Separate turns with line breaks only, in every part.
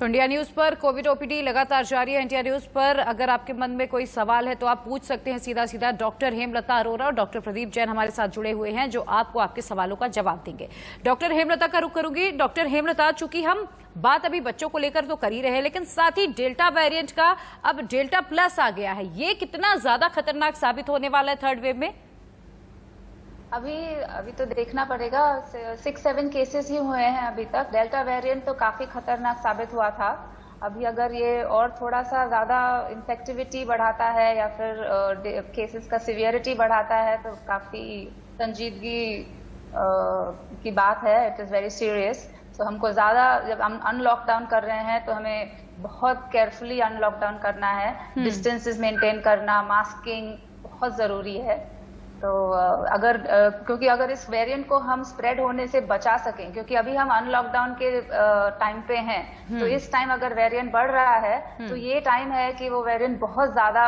तो India news पर Covid OPD लगातार जारी है। इंडिया न्यूज पर अगर आपके मन में कोई सवाल है तो आप पूछ सकते हैं सीधा सीधा। डॉक्टर हेमलता अरोड़ा और डॉक्टर प्रदीप जैन हमारे साथ जुड़े हुए हैं जो आपको आपके सवालों का जवाब देंगे। डॉक्टर हेमलता का रुख करूंगी। डॉक्टर हेमलता, चूंकि हम बात अभी बच्चों को लेकर तो कर ही रहे हैं, लेकिन साथ ही डेल्टा वेरिएंट का अब डेल्टा प्लस आ गया है, ये कितना ज्यादा खतरनाक साबित होने वाला है थर्ड वेव में?
अभी तो देखना पड़ेगा। 6-7 केसेस ही हुए हैं अभी तक। डेल्टा वेरिएंट तो काफी खतरनाक साबित हुआ था। अभी अगर ये और थोड़ा सा ज्यादा इन्फेक्टिविटी बढ़ाता है या फिर केसेस का सिवियरिटी बढ़ाता है तो काफी संजीदगी की बात है। It is very serious. तो हमको ज्यादा, जब हम अनलॉकडाउन कर रहे हैं तो हमें बहुत केयरफुली अनलॉकडाउन करना है। डिस्टेंसेस मेंटेन करना, मास्किंग बहुत जरूरी है। तो क्योंकि अगर इस वेरिएंट को हम स्प्रेड होने से बचा सकें, क्योंकि अभी हम अनलॉकडाउन के टाइम पे हैं, तो इस टाइम अगर वेरिएंट बढ़ रहा है तो ये टाइम है कि वो वेरिएंट बहुत ज्यादा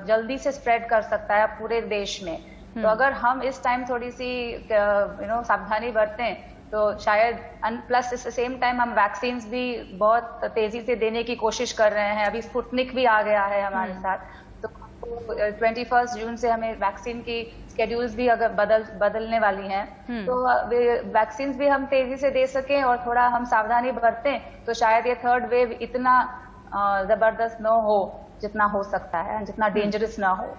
जल्दी से स्प्रेड कर सकता है पूरे देश में। तो अगर हम इस टाइम थोड़ी सी सावधानी बरतें तो शायद, प्लस इस सेम टाइम हम वैक्सीन भी बहुत तेजी से देने की कोशिश कर रहे हैं। अभी स्पुतनिक भी आ गया है हमारे साथ, तो 21 जून से हमें वैक्सीन की स्केड्यूल्स भी अगर बदलने वाली हैं, तो वैक्सीन भी हम तेजी से दे सकें और थोड़ा हम सावधानी बरतें तो शायद ये थर्ड वेव इतना जबरदस्त न हो जितना हो सकता है, जितना डेंजरस ना हो।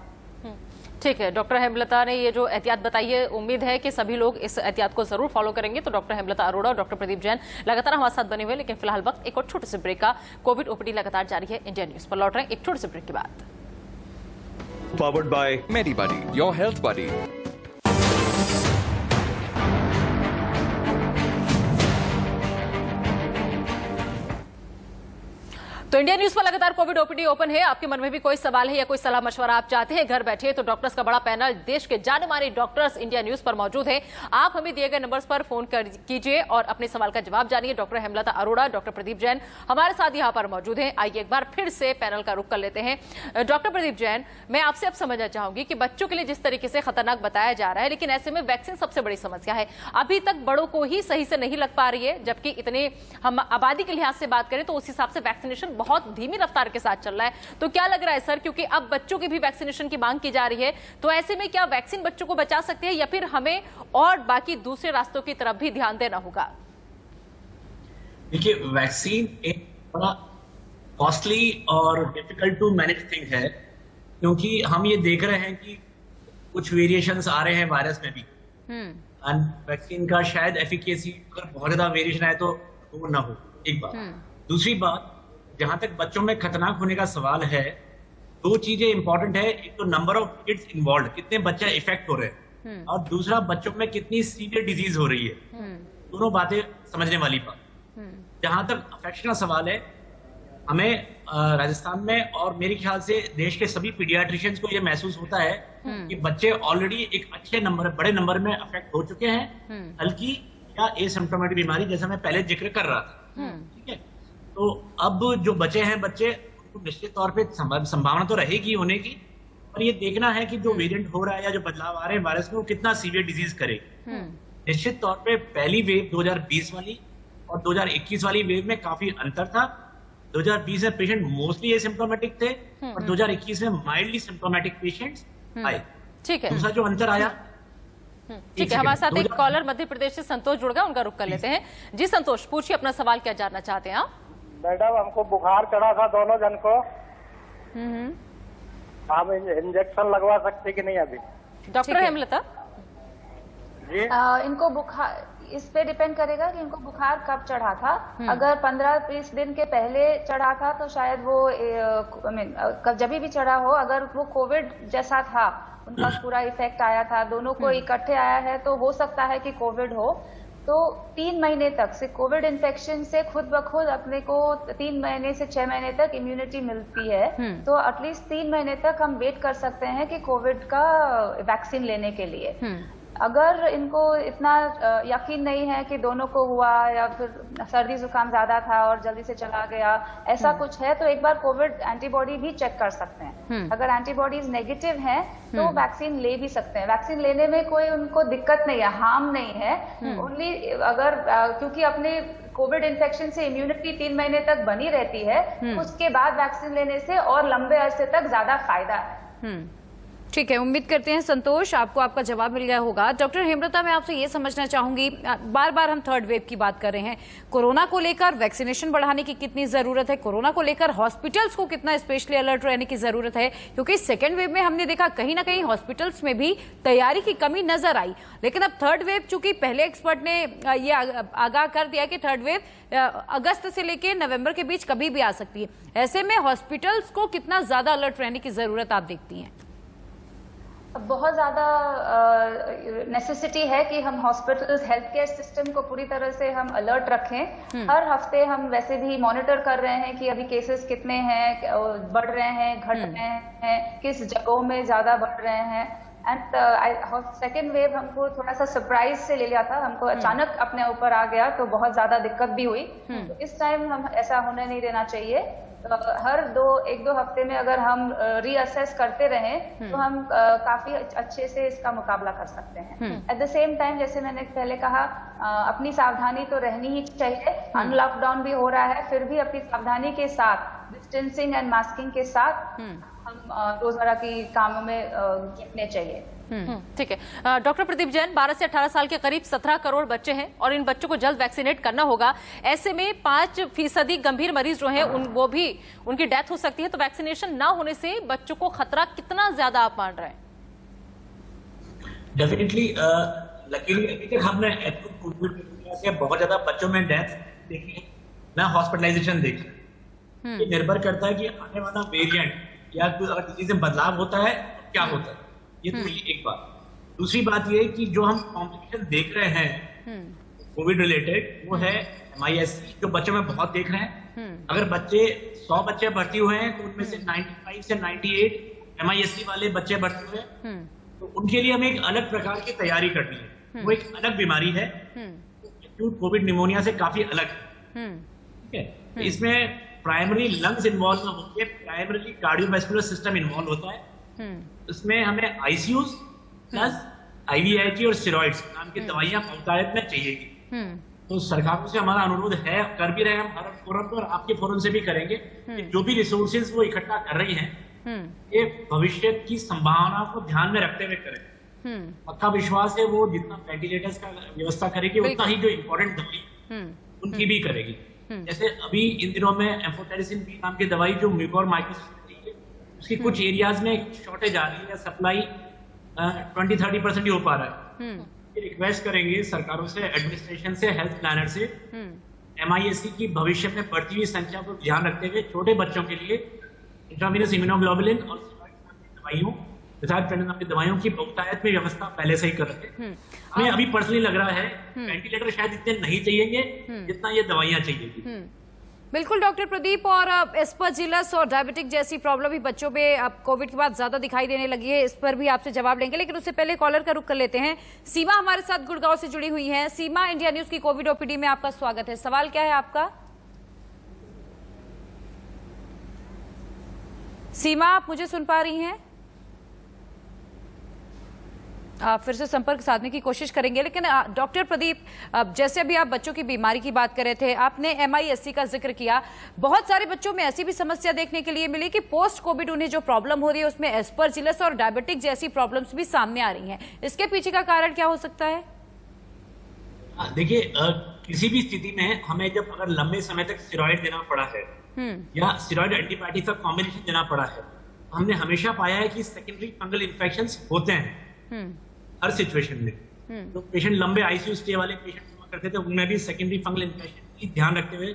ठीक है, डॉक्टर हेमलता ने ये जो एहतियात बताई है, उम्मीद है कि सभी लोग इस एहतियात को जरूर फॉलो करेंगे। तो डॉक्टर हेमलता अरोड़ा और डॉक्टर प्रदीप जैन लगातार हमारे साथ बने हुए, लेकिन फिलहाल वक्त एक और छोटे से ब्रेक का। कोविड ओपीडी लगातार जारी है। इंडिया न्यूज पर लौट रहे हैं एक छोटे से ब्रेक के बाद।
Powered by
MediBuddy, your health buddy.
तो इंडिया न्यूज पर लगातार कोविड ओपीडी ओपन है। आपके मन में भी कोई सवाल है या कोई सलाह मशवरा आप चाहते हैं घर बैठे, तो डॉक्टर्स का बड़ा पैनल, देश के जाने माने डॉक्टर्स इंडिया न्यूज पर मौजूद है। आप हमें दिए गए नंबर्स पर फोन कीजिए और अपने सवाल का जवाब जानिए। डॉक्टर हेमलता अरोड़ा, डॉक्टर प्रदीप जैन हमारे साथ यहाँ पर मौजूद हैं। आइए एक बार फिर से पैनल का रुख कर लेते हैं। डॉक्टर प्रदीप जैन, मैं आपसे अब समझना चाहूंगी कि बच्चों के लिए जिस तरीके से खतरनाक बताया जा रहा है, लेकिन ऐसे में वैक्सीन सबसे बड़ी समस्या है। अभी तक बड़ों को ही सही से नहीं लग पा रही है, जबकि इतने हम आबादी के लिहाज से बात करें तो उस हिसाब से वैक्सीनेशन बहुत धीमी रफ्तार के साथ चल रहा है। तो क्या लग रहा है सर, क्योंकि अब बच्चों की भी वैक्सीनेशन की मांग की जा रही है, तो ऐसे में क्या वैक्सीन बच्चों को बचा सकती है या फिर हमें और बाकी दूसरे रास्तों की तरफ भी ध्यान देना होगा?
देखिए, वैक्सीन एक बड़ा कॉस्टली और डिफिकल्ट टू मैनेज थिंग है, क्योंकि हम ये देख रहे हैं कि कुछ वेरिएशंस आ रहे हैं वायरस में भी। वैक्सीन का शायद एफिकेसी, अगर बहुत ज्यादा वेरिएशन आए तो वो ना हो, एक बात। दूसरी बात, जहां तक बच्चों में खतरनाक होने का सवाल है, दो चीजें इंपॉर्टेंट है। एक तो नंबर ऑफ किड्स इन्वॉल्व, कितने बच्चे इफेक्ट हो रहे हैं, और दूसरा बच्चों में कितनी सीवियर डिजीज हो रही है। दोनों बातें समझने वाली बात। जहां तक अफेक्शन का सवाल है, हमें राजस्थान में और मेरे ख्याल से देश के सभी पीडियाट्रिशियंस को यह महसूस होता है कि बच्चे ऑलरेडी एक अच्छे नंबर, बड़े नंबर में अफेक्ट हो चुके हैं, हल्की या एसिम्प्टोमेटिक बीमारी, जैसा मैं पहले जिक्र कर रहा था। ठीक है, तो अब जो बचे हैं बच्चे, उनको निश्चित तौर पे संभावना तो रहेगी होने की, पर ये देखना है कि जो वेरिएंट हो रहा है या जो बदलाव आ रहे हैं वायरस में, वो कितना सीवियर डिजीज करेगी। निश्चित तौर पे पहली वेव 2020 वाली और 2021 वाली वेव में काफी अंतर था। 2020 में पेशेंट मोस्टली एसिम्प्टोमेटिक थे और 2021 में माइल्डली सिम्प्टोमेटिक पेशेंट्स आए।
ठीक है,
दूसरा जो अंतर आया।
ठीक है, हमारे साथ एक कॉलर मध्य प्रदेश से संतोष जुड़ गया, उनका रुख कर लेते हैं। जी संतोष, पूछिए अपना सवाल, क्या जानना चाहते हैं आप?
मैडम, हमको बुखार चढ़ा था दोनों जन को। आप इंजेक्शन लगवा सकते कि नहीं अभी?
डॉक्टर हेमलता
जी,
इनको बुखार, इस पे डिपेंड करेगा कि इनको बुखार कब चढ़ा था। अगर 15-20 दिन के पहले चढ़ा था तो शायद वो जब भी चढ़ा हो, अगर वो कोविड जैसा था, उनका पूरा इफेक्ट आया था, दोनों को इकट्ठे आया है, तो हो सकता है कि कोविड हो। तो 3 महीने तक से कोविड इन्फेक्शन से खुद ब खुद अपने को 3 महीने से 6 महीने तक इम्यूनिटी मिलती है। तो एटलीस्ट 3 महीने तक हम वेट कर सकते हैं कि कोविड का वैक्सीन लेने के लिए। अगर इनको इतना यकीन नहीं है कि दोनों को हुआ या फिर सर्दी जुकाम ज्यादा था और जल्दी से चला गया, ऐसा कुछ है, तो एक बार कोविड एंटीबॉडी भी चेक कर सकते हैं। अगर एंटीबॉडीज नेगेटिव हैं तो वैक्सीन ले भी सकते हैं। वैक्सीन लेने में कोई उनको दिक्कत नहीं है, हार्म नहीं है। ओनली अगर क्योंकि अपने कोविड इन्फेक्शन से इम्यूनिटी 3 महीने तक बनी रहती है, उसके बाद वैक्सीन लेने से और लंबे अरसे तक ज्यादा फायदा है।
ठीक है, उम्मीद करते हैं संतोष आपको आपका जवाब मिल गया होगा। डॉक्टर हेमलता, मैं आपसे ये समझना चाहूंगी, बार बार हम थर्ड वेव की बात कर रहे हैं, कोरोना को लेकर वैक्सीनेशन बढ़ाने की कितनी जरूरत है, कोरोना को लेकर हॉस्पिटल्स को कितना स्पेशली अलर्ट रहने की जरूरत है, क्योंकि सेकेंड वेव में हमने देखा कहीं ना कहीं हॉस्पिटल्स में भी तैयारी की कमी नजर आई। लेकिन अब थर्ड वेव, चूंकि पहले एक्सपर्ट ने ये आगाह कर दिया कि थर्ड वेव अगस्त से लेकर नवंबर के बीच कभी भी आ सकती है, ऐसे में हॉस्पिटल्स को कितना ज्यादा अलर्ट रहने की जरूरत आप देखती हैं?
बहुत ज्यादा नेसेसिटी है कि हम हॉस्पिटल्स, हेल्थ केयर सिस्टम को पूरी तरह से हम अलर्ट रखें। हर हफ्ते हम वैसे भी मॉनिटर कर रहे हैं कि अभी केसेस कितने हैं, बढ़ रहे हैं, घट रहे हैं, किस जगहों में ज्यादा बढ़ रहे हैं। एंड सेकेंड वेव हमको थोड़ा सा सरप्राइज से ले लिया था, हमको अचानक अपने ऊपर आ गया तो बहुत ज्यादा दिक्कत भी हुई। तो इस टाइम हम ऐसा होने नहीं देना चाहिए। हर 1-2 हफ्ते में अगर हम रीअसेस करते रहें तो हम काफी अच्छे से इसका मुकाबला कर सकते हैं। एट द सेम टाइम, जैसे मैंने पहले कहा, अपनी सावधानी तो रहनी ही चाहिए। अनलॉकडाउन भी हो रहा है, फिर भी अपनी सावधानी के साथ, डिस्टेंसिंग एंड मास्किंग के साथ हम रोजमर्रा की कामों में जुटने चाहिए।
ठीक है। डॉक्टर प्रदीप जैन, 12 से 18 साल के करीब 17 करोड़ बच्चे हैं और इन बच्चों को जल्द वैक्सीनेट करना होगा। ऐसे में 5% गंभीर मरीज जो हैं वो भी उनकी डेथ हो सकती है। तो वैक्सीनेशन ना होने से बच्चों को खतरा कितना ज्यादा आप मान रहे हैं?
डेफिनेटली, लकीली अभी तक हमने कोविड से बहुत ज्यादा बच्चों में डेथ देखी है, ना हॉस्पिटलाइजेशन देखी। ये निर्भर करता है कि आने वाला वेरिएंट या अगर डिजीज में बदलाव होता है तो क्या होता है। ये तो एक बात। दूसरी बात ये कि जो हम कॉम्प्लिकेशन देख रहे हैं कोविड रिलेटेड, वो है MIS-C, जो बच्चों में बहुत देख रहे हैं। अगर 100 बच्चे भर्ती हुए हैं तो उनमें से 95 से 98 MIS-C वाले बच्चे भर्ती हुए हैं, तो उनके लिए हमें एक अलग प्रकार की तैयारी करनी है। वो एक अलग बीमारी है, एक्यूट कोविड निमोनिया से काफी अलग है। ठीक है, इसमें प्राइमरी लंग्स इन्वॉल्व होते हैं, प्राइमरी कार्डियोवैस्कुलर सिस्टम इन्वॉल्व होता है। इसमें हमें ICUs प्लस IVIG और स्टेरॉइड्स नाम की दवाइयां बहुतायत में चाहिएगी। तो सरकारों से हमारा अनुरोध है, कर भी रहे हैं हम हर फोरम पर, आपके फोरम से भी करेंगे, कि जो भी रिसोर्सेज वो इकट्ठा कर रही हैं, ये भविष्य की संभावना को ध्यान में रखते हुए करें। पक्का विश्वास है वो जितना वेंटिलेटर्स का व्यवस्था करेगी उतना ही जो इम्पोर्टेंट दवाई उनकी भी करेगी। जैसे अभी इन दिनों में एम्फोटेरिसिन B नाम की दवाई जो म्यूकोरमाइकोसिस उसकी कुछ एरियाज में शॉर्टेज आ रही है, सप्लाई 20-30% ही हो पा रहा है। रिक्वेस्ट करेंगे सरकारों से, एडमिनिस्ट्रेशन से, हेल्थ प्लानर से, MIS-C की भविष्य में बढ़ती हुई संख्या को ध्यान रखते हुए छोटे बच्चों के लिए इंट्रावीनस इम्यूनोग्लोबुलिन और दवाइयों नाम की दवाइयों की बहुतायत में व्यवस्था पहले से ही कर रहे हैं। हमें अभी पर्सनली लग रहा है वेंटिलेटर शायद इतने नहीं चाहिए जितना ये दवाइयां चाहिए।
बिल्कुल डॉक्टर प्रदीप, और एस्परजिलस और डायबिटिक जैसी प्रॉब्लम भी बच्चों में अब कोविड के बाद ज्यादा दिखाई देने लगी है, इस पर भी आपसे जवाब लेंगे, लेकिन उससे पहले कॉलर का रुख कर लेते हैं। सीमा हमारे साथ गुड़गांव से जुड़ी हुई हैं। सीमा, इंडिया न्यूज की कोविड OPD में आपका स्वागत है। सवाल क्या है आपका? सीमा, आप मुझे सुन पा रही हैं? फिर से संपर्क साधने की कोशिश करेंगे। लेकिन डॉक्टर प्रदीप, जैसे अभी आप बच्चों की बीमारी की बात कर रहे थे, आपने MIS-C का जिक्र किया, बहुत सारे बच्चों में ऐसी भी समस्या देखने के लिए मिली कि पोस्ट कोविड उन्हें जो प्रॉब्लम हो रही है उसमें एस्परजिलस और डायबिटिक जैसी प्रॉब्लम्स भी सामने आ रही हैं। इसके पीछे का कारण क्या हो सकता है?
देखिए, किसी भी स्थिति में हमें जब अगर लंबे समय तक स्टेरॉइड देना पड़ा है या स्टेरॉइड एंटीबायोटिक का कॉम्बिनेशन देना पड़ा है, हमने हमेशा पाया है कि सेकेंडरी फंगल इन्फेक्शंस होते हैं हर सिचुएशन में। तो पेशेंट लंबे ICU स्टे वाले पेशेंट हुआ करते थे, उनमें भी सेकेंडरी फंगल इन्फेक्शन की ध्यान रखते हुए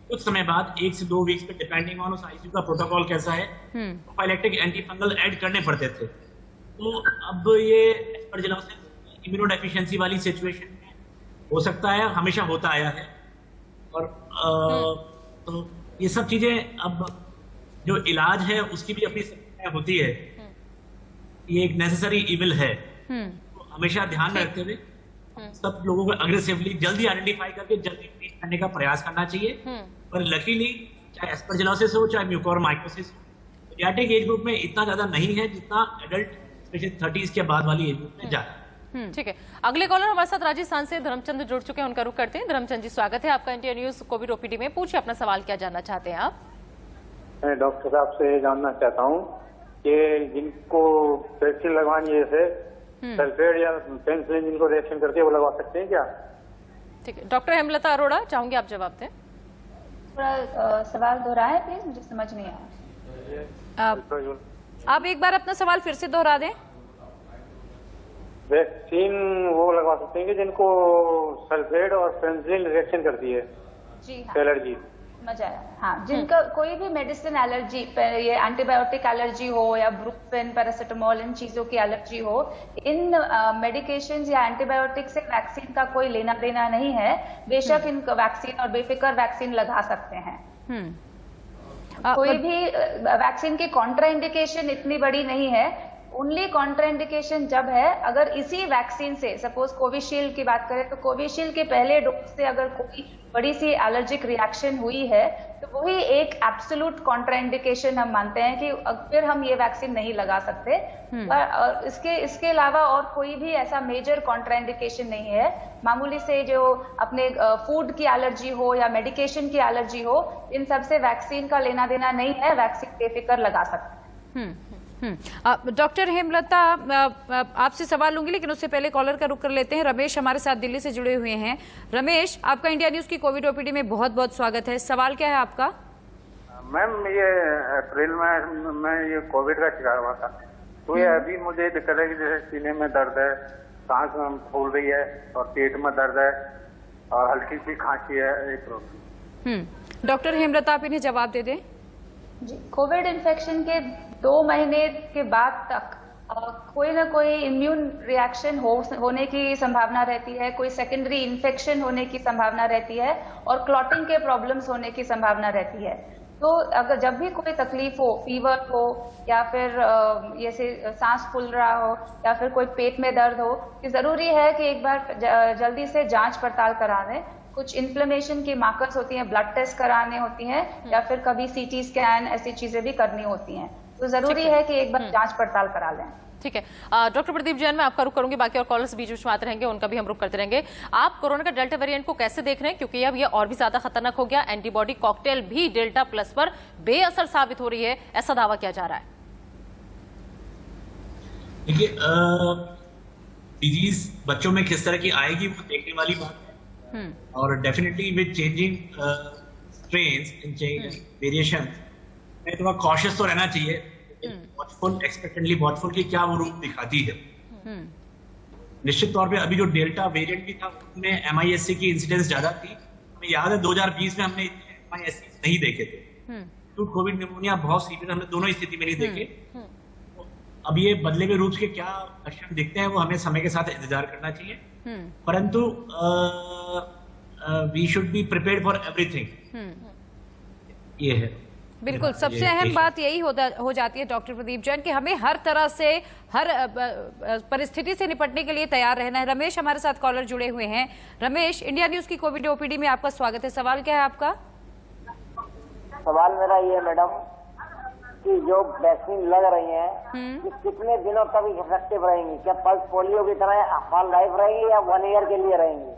कुछ समय बाद 1 से 2 वीक्स पे डिपेंडिंग ऑन उस ICU का प्रोटोकॉल कैसा है, प्रोफाइलैक्टिक एंटी फंगल ऐड करने पड़ते थे। तो अब ये एस्परजिलोसिस इम्यूनोडेफिशिएंसी वाली सिचुएशन में हो सकता है, हमेशा होता आया है। और तो ये सब चीजें अब जो इलाज है उसकी भी अपनी समस्या होती है, ये एक नेसेसरी इविल है। तो हमेशा ध्यान में रखते हुए सब लोगों को अग्रेसिवली जल्दी आइडेंटिफाई करके जल्दी ट्रीट करने का प्रयास करना चाहिए। पर लकीली चाहे एस्परजिलोसिस हो चाहे म्यूकोरमाइकोसिस हो, पीडियाट्रिक एज ग्रुप में इतना ज्यादा नहीं है जितना एडल्ट स्पेशली 30s के बाद वाली एज ग्रुप में ज्यादा।
ठीक है, अगले कॉलर हमारे साथ राजस्थान से धर्मचंद जुड़ चुके हैं, उनका रुख करते हैं। धर्मचंद जी, स्वागत है आपका इंडिया न्यूज कोविड ओपीडी में। पूछिए अपना सवाल, क्या जानना चाहते हैं आप?
मैं डॉक्टर साहब से जानना चाहता हूँ कि जिनको वैक्सीन लगवानी है जैसे सल्फेट या पेनिसिलिन जिनको रिएक्शन करती है वो लगवा सकते हैं क्या?
ठीक है, डॉक्टर हेमलता अरोड़ा, चाहूंगी आप जवाब दें।
थोड़ा सवाल दोहराएं प्लीज, मुझे समझ नहीं आया।
आप एक बार अपना सवाल फिर से दोहरा दें।
वैक्सीन वो लगवा सकते हैं कि जिनको सल्फेट और पेनिसिलिन रिएक्शन करती है
जी हाँ,
एलर्जी?
समझ आया। हाँ, जिनका कोई भी मेडिसिन एलर्जी, ये एंटीबायोटिक एलर्जी हो या ब्रुफेन, पैरासिटामोल, इन चीजों की एलर्जी हो, इन मेडिकेशंस या एंटीबायोटिक से वैक्सीन का कोई लेना देना नहीं है। बेशक इन वैक्सीन और बेफिक्र वैक्सीन लगा सकते हैं। कोई भी वैक्सीन की कॉन्ट्राइंडिकेशन इतनी बड़ी नहीं है। ओनली कॉन्ट्राइंडिकेशन जब है अगर इसी वैक्सीन से, सपोज कोविशील्ड की बात करें तो कोविशील्ड के पहले डोज से अगर कोई बड़ी सी एलर्जिक रिएक्शन हुई है तो वही एक एब्सोल्यूट कॉन्ट्राइंडिकेशन हम मानते हैं कि फिर हम ये वैक्सीन नहीं लगा सकते। और इसके अलावा और कोई भी ऐसा मेजर कॉन्ट्राइंडिकेशन नहीं है। मामूली से जो अपने फूड की एलर्जी हो या मेडिकेशन की एलर्जी हो, इन सब से वैक्सीन का लेना देना नहीं है। वैक्सीन बेफिक्र लगा सकते हैं।
डॉक्टर हेमलता, आपसे सवाल लूंगी लेकिन उससे पहले कॉलर का रुख कर लेते हैं। रमेश हमारे साथ दिल्ली से जुड़े हुए हैं। रमेश, आपका इंडिया न्यूज की कोविड ओपीडी में बहुत बहुत स्वागत है। सवाल क्या है आपका?
मैम, ये अप्रैल में मैं ये कोविड का शिकार हुआ था, तो ये अभी मुझे दिक्कत है कि जैसे सीने में दर्द है, सांस फूल रही है और पेट में दर्द है और हल्की सी खांसी है, एक प्रॉब्लम।
डॉक्टर हेमलता, आप इन्हें जवाब दे दें।
जी, कोविड इन्फेक्शन के 2 महीने के बाद तक कोई ना कोई इम्यून रिएक्शन होने की संभावना रहती है, कोई सेकेंडरी इन्फेक्शन होने की संभावना रहती है और क्लॉटिंग के प्रॉब्लम्स होने की संभावना रहती है। तो अगर जब भी कोई तकलीफ हो, फीवर हो या फिर जैसे सांस फूल रहा हो या फिर कोई पेट में दर्द हो, ये जरूरी है कि एक बार जल्दी से जांच पड़ताल करा लें। कुछ इन्फ्लेमेशन की मार्कर्स होती हैं, ब्लड टेस्ट कराने होती हैं या फिर कभी सीटी स्कैन, ऐसी चीजें भी करनी होती हैं। तो जरूरी है कि एक बार जांच पड़ताल करा लें।
ठीक है, डॉक्टर प्रदीप जैन, मैं आपका रुख करूंगी, बाकी और कॉलर्स बीच में आते रहेंगे, उनका भी हम रुख करते रहेंगे। आप कोरोना का डेल्टा वेरिएंट को कैसे देख रहे हैं, क्योंकि अब ये और भी ज्यादा खतरनाक हो गया। एंटीबॉडी कॉकटेल भी डेल्टा प्लस पर बेअसर साबित हो रही है, ऐसा दावा किया जा रहा है।
देखिए, डिजीज बच्चों में किस तरह की आएगी वो देखने वाली बात है। और definitely with changing strains and changing variation में थोड़ा कॉशियस तो रहना चाहिए, वॉचफुल, एक्सपेक्टेंटली वॉचफुल कि क्या वो रूप दिखाती है। निश्चित तौर पे अभी जो डेल्टा वेरिएंट भी था उसमें MIS-C की इंसिडेंस ज्यादा थी। हमें याद है 2020 में हमने MIS-C नहीं देखे थे। तो कोविड निमोनिया बहुत सीवियर हमने दोनों स्थिति में नहीं देखे। अब ये बदले हुए रूप के क्या लक्षण दिखते हैं वो हमें समय के साथ इंतजार करना चाहिए, परंतु we should be prepared for everything. ये है
बिल्कुल, सबसे अहम बात यही हो जाती है डॉक्टर प्रदीप जैन कि हमें हर तरह से, हर परिस्थिति से निपटने के लिए तैयार रहना है। रमेश हमारे साथ कॉलर जुड़े हुए हैं। रमेश, इंडिया न्यूज की कोविड ओपीडी में आपका स्वागत है। सवाल क्या है आपका?
सवाल मेरा ये मैडम कि जो वैक्सीन लग रही है कि कितने दिनों तक इफेक्टिव रहेंगी? क्या पल्स पोलियो की तरह फॉर लाइफ रहेंगी या 1 ईयर के लिए रहेंगी?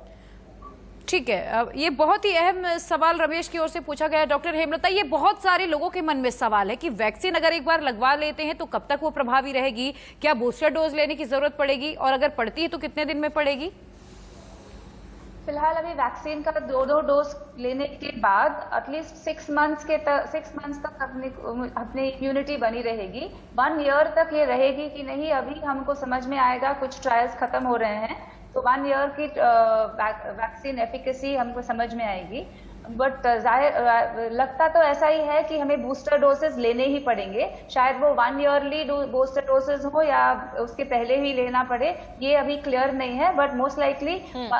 ठीक है, ये बहुत ही अहम सवाल रमेश की ओर से पूछा गया है। डॉक्टर हेमलता, ये बहुत सारे लोगों के मन में सवाल है कि वैक्सीन अगर एक बार लगवा लेते हैं तो कब तक वो प्रभावी रहेगी, क्या बूस्टर डोज लेने की जरूरत पड़ेगी और अगर पड़ती है तो कितने दिन में पड़ेगी?
फिलहाल अभी वैक्सीन का 2 डोज लेने के बाद एटलीस्ट 6 मंथ्स तक अपनी इम्यूनिटी बनी रहेगी। 1 ईयर तक ये रहेगी कि नहीं, अभी हमको समझ में आएगा। कुछ ट्रायल्स खत्म हो रहे हैं तो 1 ईयर की वैक्सीन एफिकेसी हमको समझ में आएगी। बट लगता तो ऐसा ही है कि हमें बूस्टर डोसेज लेने ही पड़ेंगे। शायद वो 1 ईयरली बूस्टर डोसेज हो या उसके पहले ही लेना पड़े, ये अभी क्लियर नहीं है। But most likely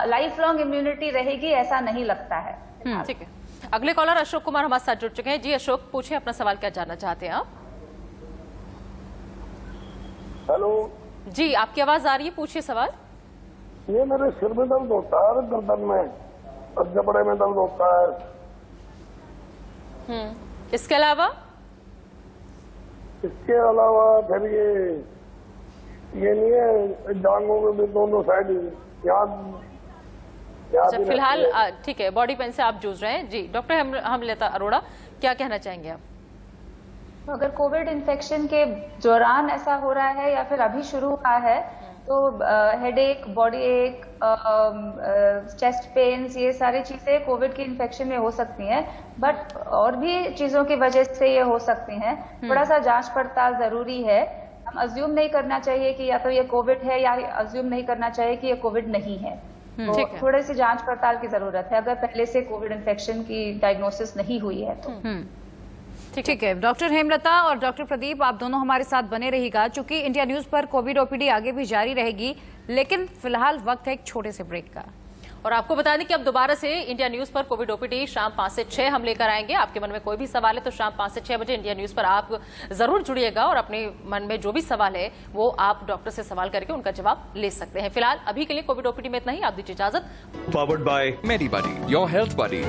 life long immunity रहेगी, ऐसा नहीं लगता है।
ठीक है, अगले कॉलर अशोक कुमार हमारे साथ जुड़ चुके हैं। जी अशोक, पूछे अपना सवाल, क्या जानना चाहते हैं आप?
हेलो
जी, आपकी आवाज आ रही है, पूछिए सवाल।
ये मेरे सिर में दर्द होता है, गर्दन में और जबड़े में दर्द होता है।
इसके अलावा
फिर ये नहीं है, जांघों में भी दोनों साइड
अच्छा, फिलहाल ठीक है, बॉडी पेन से आप जूझ रहे हैं। जी डॉक्टर हेमलता अरोड़ा, क्या कहना चाहेंगे आप?
अगर कोविड इन्फेक्शन के दौरान ऐसा हो रहा है या फिर अभी शुरू हुआ है तो हेडेक, बॉडी एक, चेस्ट पेन्स, ये सारी चीजें कोविड की इन्फेक्शन में हो सकती हैं, बट और भी चीजों की वजह से ये हो सकती हैं। थोड़ा सा जांच पड़ताल जरूरी है। हम अज्यूम नहीं करना चाहिए कि या तो ये कोविड है, या अज्यूम नहीं करना चाहिए कि ये कोविड नहीं है। तो थोड़ी सी जांच पड़ताल की जरूरत है अगर पहले से कोविड इन्फेक्शन की डायग्नोसिस नहीं हुई है तो।
ठीक है, डॉक्टर हेमलता और डॉक्टर प्रदीप, आप दोनों हमारे साथ बने रहिएगा, क्योंकि इंडिया न्यूज पर कोविड ओपीडी आगे भी जारी रहेगी, लेकिन फिलहाल वक्त है एक छोटे से ब्रेक का।
और आपको बता दें कि अब दोबारा से इंडिया न्यूज पर कोविड ओपीडी शाम 5 से 6 हम लेकर आएंगे। आपके मन में कोई भी सवाल है तो शाम 5 से 6 बजे इंडिया न्यूज पर आप जरूर जुड़िएगा और अपने मन में जो भी सवाल है वो आप डॉक्टर से सवाल करके उनका जवाब ले सकते हैं। फिलहाल अभी के लिए कोविड ओपीडी में इतना ही, आप दीजिए इजाजत।
Powered by
MediBuddy, your health buddy.